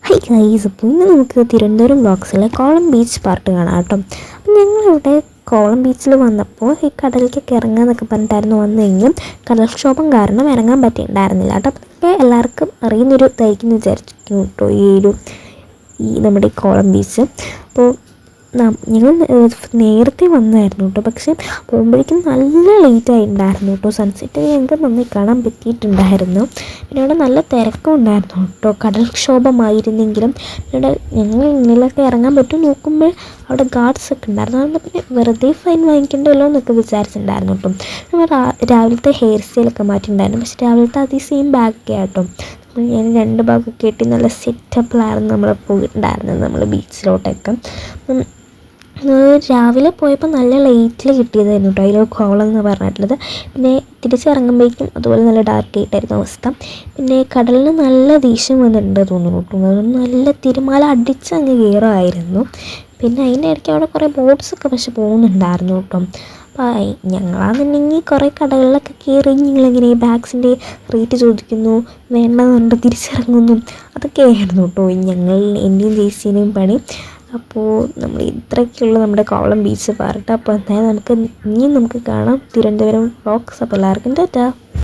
Hi guys, അപ്പോൾ ഇന്ന് നമുക്ക് തിരുവനന്തപുരം വ്ളോഗ്സിലെ കോളം ബീച്ച് പാർട്ട് കാണാം കേട്ടോ. അപ്പം ഞങ്ങളിവിടെ കോളം ബീച്ചിൽ വന്നപ്പോൾ ഈ കടലിലേക്കൊക്കെ ഇറങ്ങാമെന്നൊക്കെ പറഞ്ഞിട്ടായിരുന്നു വന്നെങ്കിലും കടൽക്ഷോഭം കാരണം ഇറങ്ങാൻ പറ്റിയിട്ടുണ്ടായിരുന്നില്ല കേട്ടോ. അപ്പം ഇതൊക്കെ എല്ലാവർക്കും അറിയുന്നൊരു ഇതായിരിക്കും വിചാരിക്കും കേട്ടോ ഈ നമ്മുടെ കോളം ബീച്ച്. അപ്പോൾ ഞങ്ങൾ നേരത്തെ വന്നായിരുന്നു കേട്ടോ, പക്ഷേ പോകുമ്പോഴേക്കും നല്ല ലേറ്റ് ആയിട്ടുണ്ടായിരുന്നു കേട്ടോ. സൺസെറ്റ് ഞങ്ങൾക്ക് നന്നായി കാണാൻ പറ്റിയിട്ടുണ്ടായിരുന്നു. പിന്നെ അവിടെ നല്ല തിരക്കും ഉണ്ടായിരുന്നു കേട്ടോ. കടൽക്ഷോഭമായിരുന്നെങ്കിലും പിന്നെ ഞങ്ങൾ ഇങ്ങനെയൊക്കെ ഇറങ്ങാൻ പറ്റും നോക്കുമ്പോൾ അവിടെ ഗാർഡ്സൊക്കെ ഉണ്ടായിരുന്നു. അതുകൊണ്ട് പിന്നെ വെറുതെ ഫൈൻ വാങ്ങിക്കണ്ടല്ലോ എന്നൊക്കെ വിചാരിച്ചിട്ടുണ്ടായിരുന്നു കേട്ടോ. നമ്മൾ രാവിലത്തെ ഹെയർ സ്റ്റൈലൊക്കെ മാറ്റിയിട്ടുണ്ടായിരുന്നു. പക്ഷേ രാവിലത്തെ അതേ സെയിം ബാഗൊക്കെ ആട്ടോ. ഞാൻ 2 ബാഗൊക്കെ ഇട്ട് നല്ല സെറ്റപ്പിലായിരുന്നു നമ്മൾ പോയിട്ടുണ്ടായിരുന്നത് നമ്മൾ ബീച്ചിലോട്ടൊക്കെ. രാവിലെ പോയപ്പോൾ നല്ല ലൈറ്റിൽ കിട്ടിയതായിരുന്നു കേട്ടോ അതിൽ കോളം എന്ന് പറഞ്ഞിട്ടുള്ളത്. പിന്നെ തിരിച്ചിറങ്ങുമ്പോഴേക്കും അതുപോലെ നല്ല ഡാർക്ക് ആയിട്ടായിരുന്നു അവസ്ഥ. പിന്നെ കടലിന് നല്ല ദേഷ്യം വന്നിട്ടുണ്ട് തോന്നുന്നു കേട്ടോ. അതുകൊണ്ട് നല്ല തിരമാല അടിച്ച് അങ്ങ് കയറുമായിരുന്നു. പിന്നെ അതിൻ്റെ ഇടയ്ക്ക് അവിടെ കുറേ ബോട്ട്സൊക്കെ പക്ഷെ പോകുന്നുണ്ടായിരുന്നു കേട്ടോ. അപ്പോൾ ഞങ്ങളാണെന്നുണ്ടെങ്കിൽ കുറേ കടകളിലൊക്കെ കയറി ഞങ്ങളിങ്ങനെ ബാഗ്സിൻ്റെ റേറ്റ് ചോദിക്കുന്നു, വേണ്ടെന്ന് പറഞ്ഞിട്ട് തിരിച്ചിറങ്ങുന്നു, അതൊക്കെയായിരുന്നു കേട്ടോ എൻ്റെയും ജേസിൻ്റെയും പണി. അപ്പോൾ നമ്മൾ ഇത്രയൊക്കെയുള്ള നമ്മുടെ കോളം ബീച്ച് പാർട്ട്. അപ്പോൾ എന്തായാലും നമുക്ക് കാണാം തിരുവനന്തപുരം വ്ളോഗ്സ്. അപ്പോൾ എല്ലാവർക്കും ടാറ്റാ.